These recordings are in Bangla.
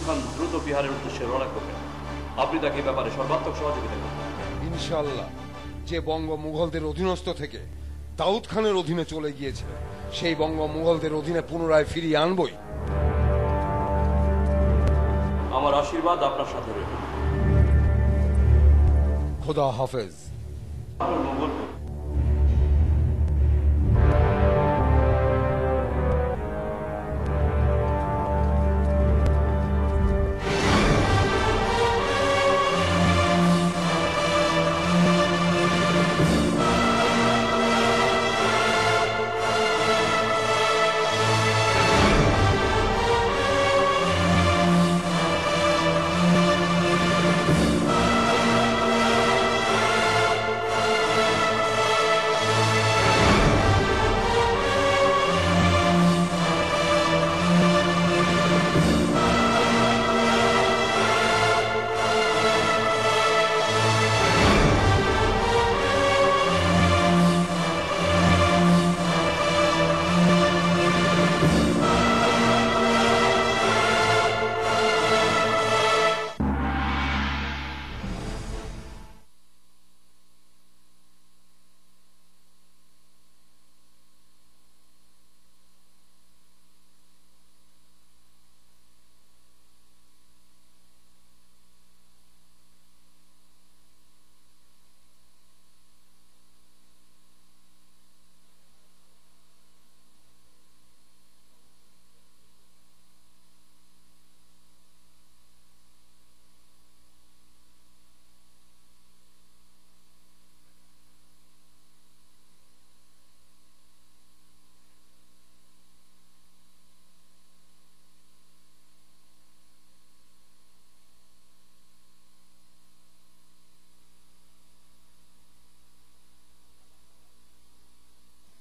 দ্রুত বিহারের উদ্দেশ্যে রওনা করবেন। আপনি তাকে এই ব্যাপারে সর্বাত্মক সহযোগিতা করবেন। ইনশাআল্লাহ। যে বঙ্গ মুঘলদের অধীনস্থ থেকে দাউদ খানের অধীনে চলে গিয়েছে, সেই বঙ্গ মুঘলদের অধীনে পুনরায় ফিরিয়ে আনবই। আমার আশীর্বাদ আপনার সাথে রইল। খোদা হাফেজ। মঙ্গল।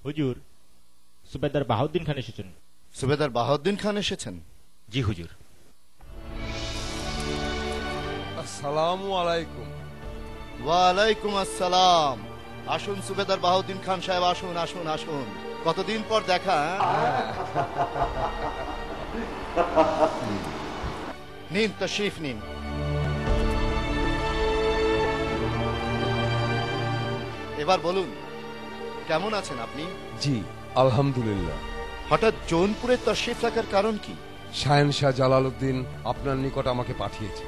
হুজুর, সুবেদার বাহাউদ্দিন খান এসেছেন। সুবেদার বাহাউদ্দিন খান এসেছেন? জি হুজুর। আসসালামু আলাইকুম। ওয়ালাইকুম আসসালাম। আসুন সুবেদার বাহাউদ্দিন খান সাহেব, আসুন আসুন আসুন। কতদিন পর দেখা। নিন তশরিফ নিন। এবার বলুন, কেমন আছেন আপনি? জি আলহামদুলিল্লাহ। হঠাৎ জৌনপুরে তশরিফ রাখার কারণ কি? শাহেনশাহ জালালউদ্দিন আপনার নিকট আমাকে পাঠিয়েছে।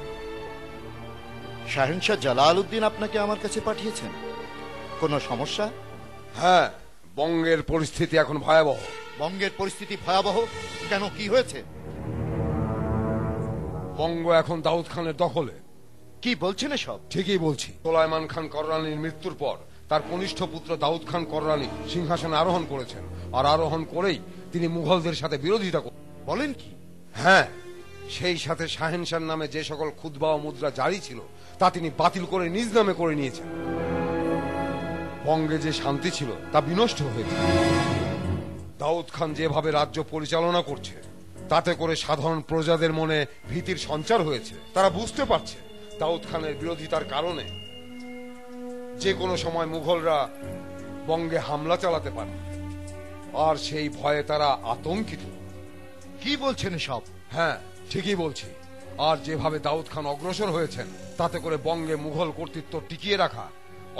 শাহেনশাহ জালালউদ্দিন আপনাকে আমার কাছে পাঠিয়েছেন? কোনো সমস্যা? হ্যাঁ, বঙ্গের পরিস্থিতি এখন ভয়াবহ। বঙ্গের পরিস্থিতি ভয়াবহ কেন, কি হয়েছে? বঙ্গ এখন দাউদ খানের দখলে। কি বলছেন এসব? ঠিকই বলছি। সুলাইমান খান কররানীর মৃত্যুর পর তার কনিষ্ঠ পুত্র দাউদ খান কররানী সিংহাসনে আরোহণ করেছেন, আর আরোহণ করেই তিনি মুঘলদের সাথে বিরোধিতা করেন। বলেন কি? হ্যাঁ, সেই সাথে শাহেনশাহ নামে যে সকল খুতবা ও মুদ্রা জারি ছিল তা তিনি বাতিল করে নিজ নামে করে নিয়েছেন। বঙ্গে যে শান্তি ছিল তা বিনষ্ট হয়েছে। দাউদ খান যেভাবে রাজ্য পরিচালনা করছে তাতে করে সাধারণ প্রজাদের মনে ভীতির সঞ্চার হয়েছে। তারা বুঝতে পারছে দাউদ খানের বিরোধিতার কারণে যে কোনো সময় মুঘলরা বঙ্গে হামলা চালাতে পারে, আর সেই ভয়ে তারা আতঙ্কিত। কি বলছেন সব? হ্যাঁ, ঠিকই বলছি। আর যেভাবে দাউদ খান অগ্রসর হয়েছেন তাতে করে বঙ্গে মুঘল কর্তৃত্ব টিকিয়ে রাখা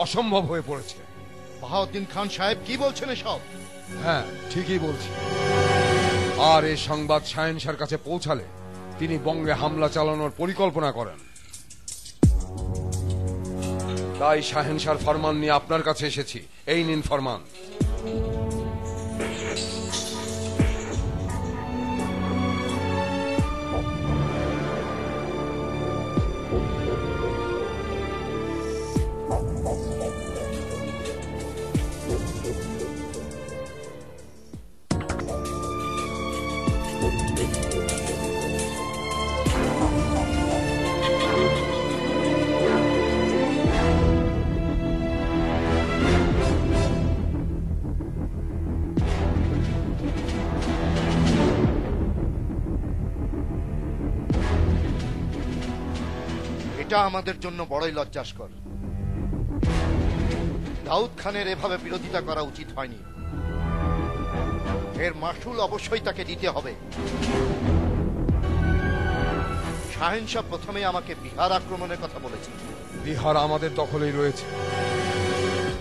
অসম্ভব হয়ে পড়েছে। বাহাউদ্দিন খান সাহেব কি বলছেন এসব? হ্যাঁ, ঠিকই বলছি। আর এই সংবাদ শাহেনশাহর কাছে পৌঁছালে তিনি বঙ্গে হামলা চালানোর পরিকল্পনা করেন। তাই শাহেনশাহর ফরমান নিয়ে আপনার কাছে এসেছি। এই নিন ফরমান। এটা আমাদের জন্য বড়ই লজ্জাস্কর। দাউদ খানের এভাবে বিরোধিতা করা উচিত হয়নি। এর মাসুল অবশ্যই তাকে দিতে হবে। শাহিন শাহ প্রথমেই আমাকে বিহার আক্রমণের কথা বলেছেন। বিহার আমাদের দখলেই রয়েছে।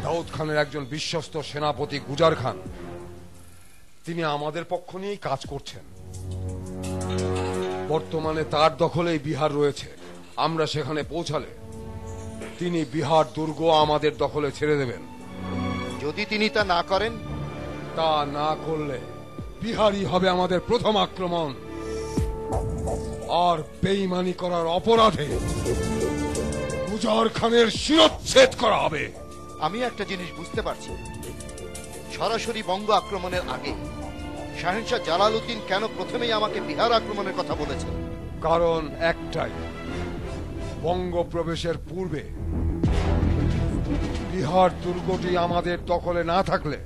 দাউদ খানের একজন বিশ্বস্ত সেনাপতি গুজার খান, তিনি আমাদের পক্ষ নিয়েই কাজ করছেন। বর্তমানে তার দখলেই বিহার রয়েছে। আমরা সেখানে পৌঁছালে তিনি বিহার দুর্গ আমাদের দখলে ছেড়ে দেবেন। যদি তিনি তা না করেন? তা না করলে বিহারই হবে আমাদের প্রথম আক্রমণ। আর বেঈমানি করার অপরাধে গুজার খানের শিরচ্ছেদ করা হবে। আমি একটা জিনিস বুঝতে পারছি, সরাসরি বঙ্গ আক্রমণের আগে শাহিন শাহ জালালউদ্দিন কেন প্রথমেই আমাকে বিহার আক্রমণের কথা বলেছেন? কারণ একটাই, বঙ্গ প্রবেশের পূর্বে বিহার দুর্গটি আমাদের দখলে না থাকলে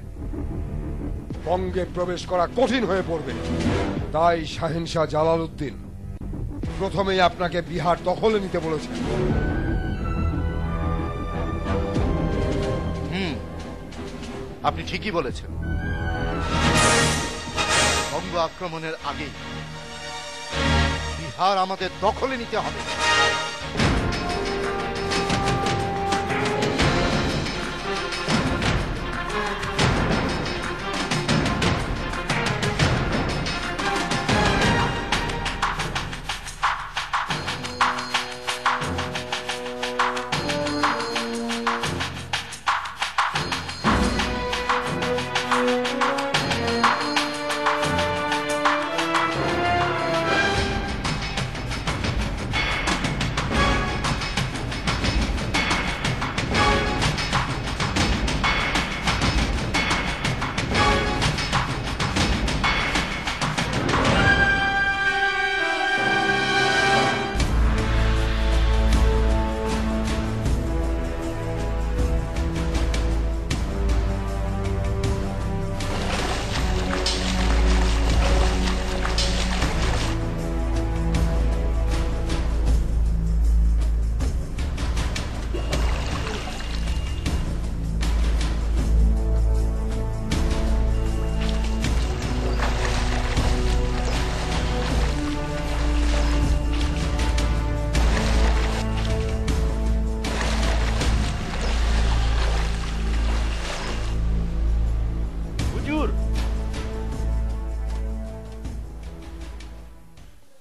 বঙ্গে প্রবেশ করা কঠিন হয়ে পড়বে। তাই শাহিন শাহ জালালউদ্দিন প্রথমেই আপনাকে বিহার দখলে নিতে বলেছেন। আপনি ঠিকই বলেছেন, বঙ্গ আক্রমণের আগে বিহার আমাদের দখলে নিতে হবে।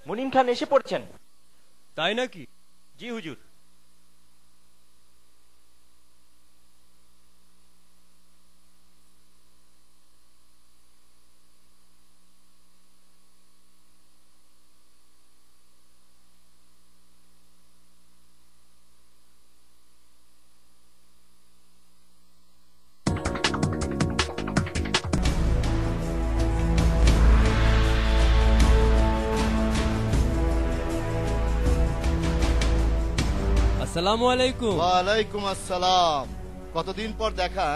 মুনিম খান এসে পড়ছেন। তাই নাকি? জি হুজুর। আসসালামু আলাইকুম। ওয়ালাইকুম আসসালাম। কতদিন পর দেখা।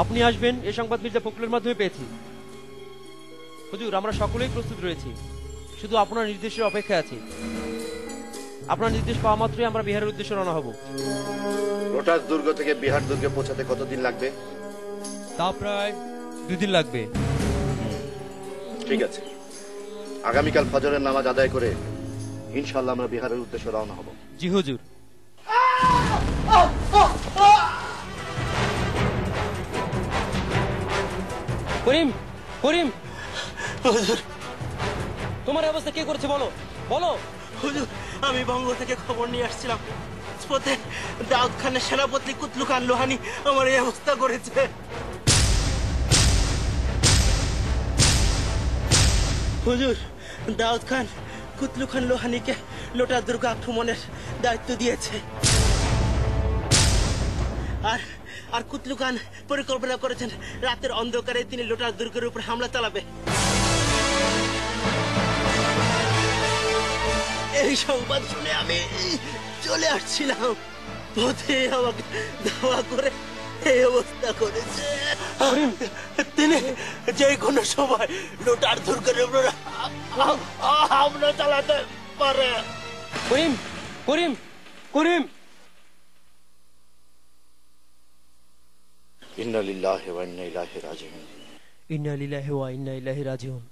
আপনি আসবেন এ সংবাদ মির্জা ফখরুলের মাধ্যমে পেয়েছি। হুজুর, আমরা সকলেই প্রস্তুত রয়েছি, শুধু আপনার নির্দেশের অপেক্ষায় আছি। আপনার নির্দেশ পাওয়া মাত্রই আমরা বিহারের উদ্দেশ্যে রওনা হব। লোটাস দুর্গ থেকে বিহার দুর্গে পৌঁছাতে কতদিন লাগবে? তা প্রায় 2 দিন লাগবে। ঠিক আছে, আগামীকাল ফজরের নামাজ আদায় করে ইনশাআল্লাহ আমরা বিহারের উদ্দেশ্যে রওনা হব। জি হুজুর। করিম, করিম, হুজুর, তোমার অবস্থা কে করেছে বলো, বলো। হুজুর, আমি বঙ্গ থেকে খবর নিয়ে আসছিলাম, পথে দাউদ খানের সেনাপতি কুতলু খান লোহানি আমার এই অবস্থা করেছে। হুজুর, দাউদ খান কুতলু খান লোহানিকে লোটা দুর্গ আক্রমণের দায়িত্ব দিয়েছে। আর কুতলু খান পরিকল্পনা করেছেন রাতের অন্ধকারে তিনি লোটা দুর্গের উপর হামলা চালাবে। এই সংবাদ শুনে আমি চলে আসছিলাম, পথে আমাকে ধাওয়া করে এই অবস্থা করেছে। তিনি যে কোনো সময় লোটার দুর্গের উপর হামলা চালাতে পারে। করিম, করিম, করিম। ইন্না লিল্লাহি ওয়া ইন্না ইলাইহি রাজিউন। ইন্না লিল্লাহি ওয়া ইন্না ইলাইহি রাজিউন।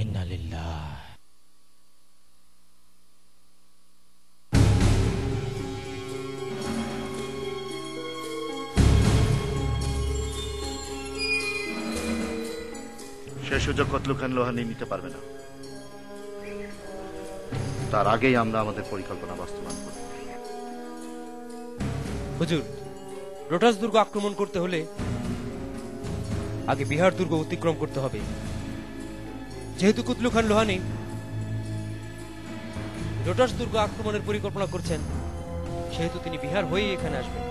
ইন্না লিল্লাহ। সে সুযোগ কতলু খান লোহানি নিতে পারবে না। তার আগেই আমরা আমাদের পরিকল্পনা বাস্তবায়ন করব। হুজুর, রোটাস দুর্গ আক্রমণ করতে হলে আগে বিহার দুর্গ অতিক্রম করতে হবে। যেহেতু কুতলু খান লোহানি রোটাস দুর্গ আক্রমণের পরিকল্পনা করছেন, সেহেতু তিনি বিহার হয়ে এখানে আসবেন।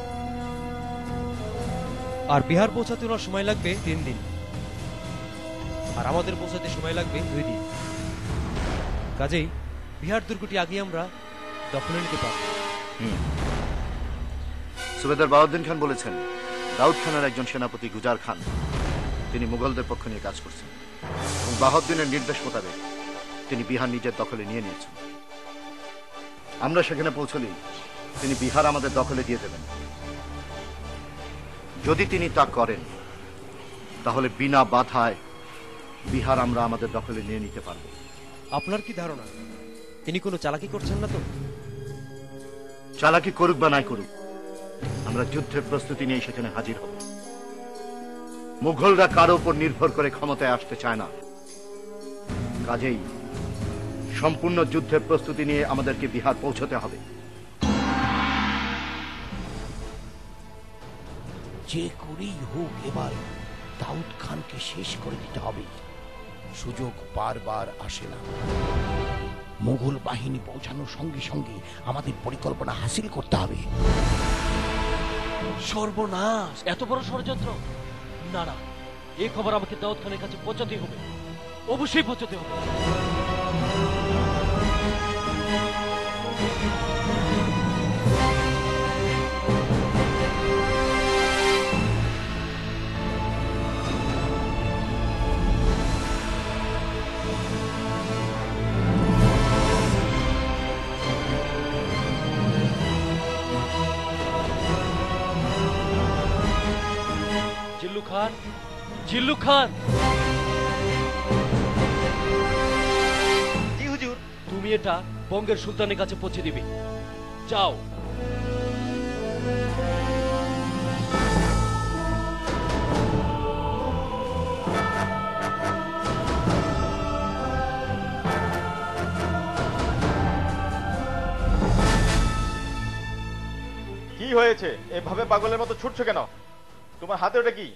আর বিহার পৌঁছাতে ওনার সময় লাগবে 3 দিন, আর আমাদের পৌঁছাতে সময় লাগবে 2 দিন। কাজেই বিহার দুর্গটি আগে আমরা দখলে নিতে পারব। সুবেদার বাহাউদ্দিন খান বলেছেন দাউদ খানের একজন সেনাপতি গুজার খান তিনি মুঘলদের পক্ষ নিয়ে কাজ করছেন এবং বাহাউদ্দিনের নির্দেশ মোতাবেক তিনি বিহার নিজের দখলে নিয়ে নিয়েছেন। আমরা সেখানে পৌঁছলেই তিনি বিহার আমাদের দখলে দিয়ে দেবেন। যদি তিনি তা করেন তাহলে বিনা বাধায় বিহার আমরা আমাদের দখলে নিয়ে নিতে পারব। আপনার কি ধারণা তিনি কোনো চালাকি করছেন না তো? চালাকি করুক বা নাই করুক, আমরা যুদ্ধের প্রস্তুতি নিয়ে সেখানে হাজির হব। মুঘলরা কারো উপর নির্ভর করে ক্ষমতায় আসতে চায় না। কাজেই সম্পূর্ণ যুদ্ধের প্রস্তুতি নিয়ে আমাদেরকে বিহার পৌঁছতে হবে। যে করেই হোক এবার দাউদ খানকে শেষ করে দিতে হবে। সুযোগ বারবার আসে না। মুঘল বাহিনী পৌঁছানোর সঙ্গে সঙ্গে আমাদের পরিকল্পনা হাসিল করতে হবে। সর্বনাশ! এত বড় ষড়যন্ত্র! না না, এই খবর আমাকে দাউদ খানের কাছে পৌঁছাতে হবে, অবশ্যই পৌঁছাতে হবে। জিল্লু খান, জিল্লু খান! জি হুজুর। তুমি এটা বঙ্গের সুলতানের কাছে পৌঁছে দিবে। যাও। কি হয়েছে? এভাবে পাগলের মতো ছুটছো কেন? তোমার হাতে ওটা কি?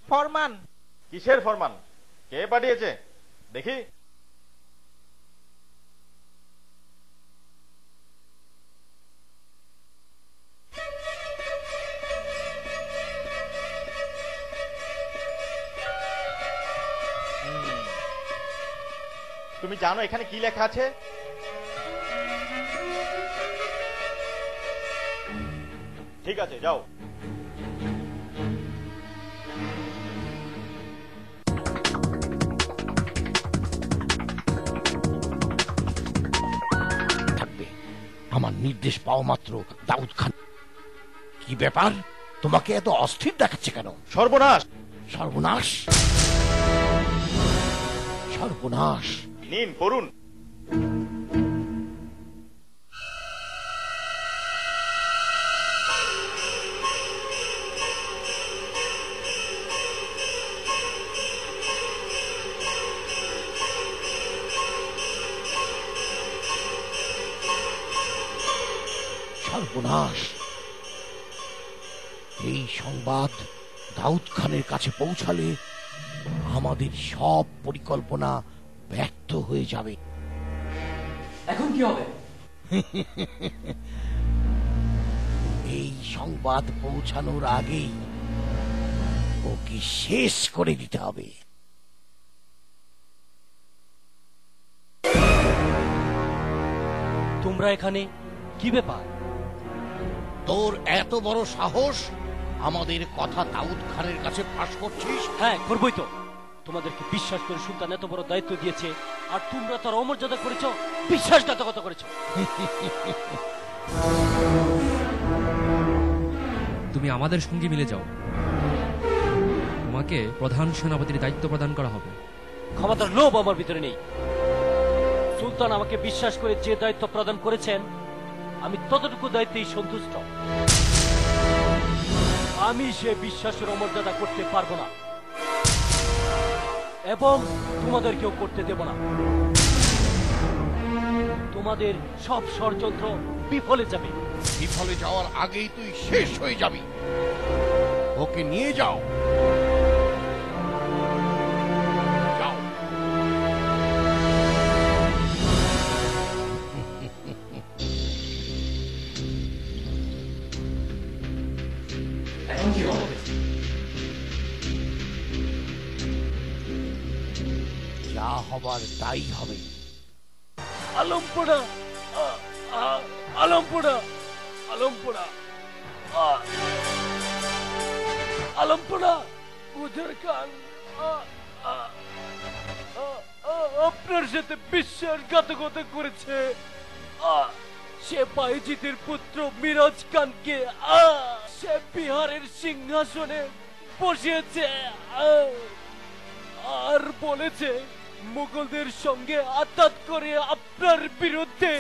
ফরমান। কিসের ফরমান? কে পাঠিয়েছে দেখি? তুমি জানো এখানে কি লেখা আছে? ঠিক আছে, যাও। থাকবে আমার নির্দেশ পাওয়া মাত্র দাউদ খান। কি ব্যাপার, তোমাকে এত অস্থির দেখাচ্ছে কেন? সর্বনাশ! সর্বনাশ! সর্বনাশ! নিন, পড়ুন। সর্বনাশ! এই সংবাদ দাউদ খানের কাছে পৌঁছালে আমাদের সব পরিকল্পনা ব্যর্থ হয়ে যাবে। এখন কি হবে? এই সংবাদ পৌঁছানোর আগেই ওকে শেষ করে দিতে হবে। তোমরা এখানে কি ব্যাপার? তোর এত বড় সাহস, আমাদের কথা দাউদ খানের কাছে ফাঁস করছিস? হ্যাঁ, করবই তো। তোমাদেরকে বিশ্বাস করে সুলতান এত বড় দায়িত্ব দিয়েছে, আর তোমরা তার অমর্যাদা করেছ, বিশ্বাসঘাতকতা করেছ। তুমি আমাদের সঙ্গে মিলে যাও, তোমাকে প্রধান সেনাপতির দায়িত্ব প্রদান করা হবে। ক্ষমতার লোভ আমার ভিতরে নেই। সুলতান আমাকে বিশ্বাস করে যে দায়িত্ব প্রদান করেছেন, আমি ততটুকু দায়িত্বেই সন্তুষ্ট। আমি সে বিশ্বাসের অমর্যাদা করতে পারবো না এবং তোমাদেরকেও করতে দেব না। তোমাদের সব ষড়যন্ত্র বিফলে যাবে। বিফলে যাওয়ার আগেই তুই শেষ হয়ে যাবি। ওকে নিয়ে যাও। যাও। যা হবার তাই হবে। আলমপুরা, আলমপুরা, আলমপুরা, আলমপুরা। গুজর খান আপনার সাথে বিশ্বাসঘাতকতা করেছে। সে বাইজিতের পুত্র মিরাজ খানকে সে বিহারের সিংহাসনে বসিয়েছে আর বলেছে মুঘলদের সঙ্গে আঘাত করে আপনার বিরুদ্ধে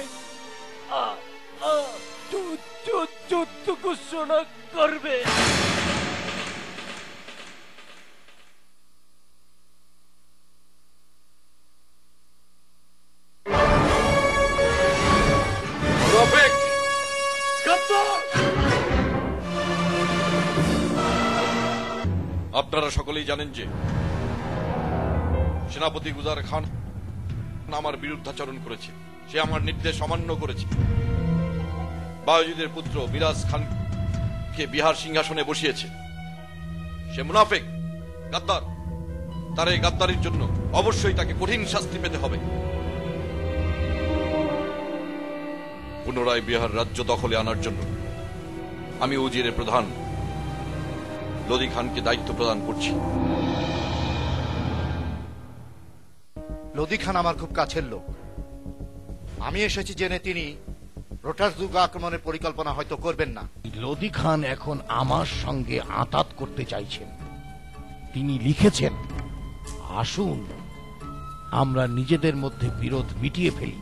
যুদ্ধ ঘোষণা করবে। আপনারা সকলেই জানেন যে সেনাপতি গুজার খান আমার বিরুদ্ধাচরণ করেছে। সে আমার নির্দেশ অমান্য করেছে। বায়জিদের পুত্র মিরাজ খানকে বিহার সিংহাসনে বসিয়েছে। সে মুনাফেক, গাদ্দার। তার এই গাদ্দারির জন্য অবশ্যই তাকে কঠিন শাস্তি পেতে হবে। পুনরায় বিহার রাজ্য দখলে আনার জন্য আমি উজিরের প্রধান লোদি খানকে দায়িত্ব প্রদান করছি। লোদি খান আমার খুব কাছের লোক। আমি এসেছি জেনে তিনি রোটাস দুর্গ আক্রমণের পরিকল্পনা হয়তো করবেন না। লোদি খান এখন আমার সঙ্গে আঁতাত করতে চাইছেন। তিনি লিখেছেন, আসুন আমরা নিজেদের মধ্যে বিরোধ মিটিয়ে ফেলি।